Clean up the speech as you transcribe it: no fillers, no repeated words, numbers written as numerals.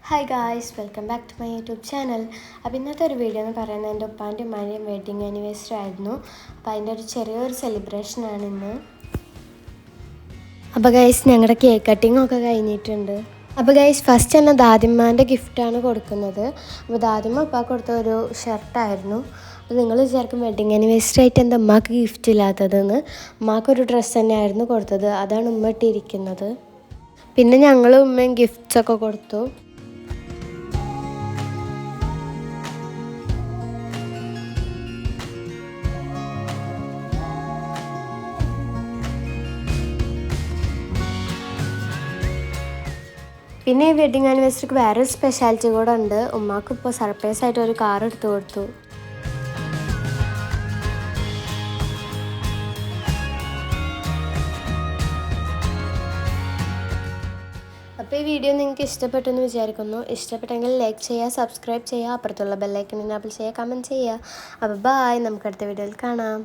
Hi guys, welcome back to my YouTube channel. അപ്പോൾ ഇന്നത്തെ ഒരു വീഡിയോ എന്ന് പറയുന്നത് എൻ്റെ ഉപ്പാൻ്റെ ഉമ്മാൻ്റെയും വെഡ്ഡിങ് ആനിവേഴ്സറി ആയിരുന്നു. അപ്പോൾ അതിൻ്റെ ഒരു ചെറിയൊരു സെലിബ്രേഷനാണ് ഇന്ന്. അപ്പോൾ ഗൈസ്, ഞങ്ങളുടെ കേക്ക് കട്ടിങ്ങൊക്കെ കഴിഞ്ഞിട്ടുണ്ട്. അപ്പോൾ ഗൈസ്, ഫസ്റ്റ് തന്നെ ദാദിമ്മാൻ്റെ ഗിഫ്റ്റാണ് കൊടുക്കുന്നത്. അപ്പോൾ ദാദിമ്മ ഉപ്പാക്ക് കൊടുത്ത ഒരു ഷർട്ടായിരുന്നു. അപ്പോൾ നിങ്ങൾ വിചാരിക്കും വെഡ്ഡിങ് ആനിവേഴ്സറി ആയിട്ട് എന്താ ഉമ്മാക്ക് ഗിഫ്റ്റ് ഇല്ലാത്തതെന്ന്. ഉമ്മാക്കൊരു ഡ്രസ്സ് തന്നെയായിരുന്നു കൊടുത്തത്, അതാണ് ഉമ്മ ഇട്ടിരിക്കുന്നത്. പിന്നെ ഞങ്ങളും ഉമ്മയും ഗിഫ്റ്റ്സൊക്കെ കൊടുത്തു. പിന്നെ ഈ വെഡ്ഡിങ് ആനിവേഴ്സറിക്ക് വേറൊരു സ്പെഷ്യാലിറ്റി കൂടെ ഉണ്ട്. ഉമ്മാക്ക് ഇപ്പോൾ സർപ്രൈസായിട്ട് ഒരു കാർ എടുത്തു കൊടുത്തു. അപ്പോൾ ഈ വീഡിയോ നിങ്ങൾക്ക് ഇഷ്ടപ്പെട്ടു എന്ന് വിചാരിക്കുന്നു. ഇഷ്ടപ്പെട്ടെങ്കിൽ ലൈക്ക് ചെയ്യുക, സബ്സ്ക്രൈബ് ചെയ്യുക, അപ്പുറത്തുള്ള ബെല്ലൈക്കൺ എനേബിൾ ചെയ്യുക, കമൻറ്റ് ചെയ്യുക. അപ്പോൾ ബായ്, നമുക്ക് അടുത്ത വീഡിയോയിൽ കാണാം.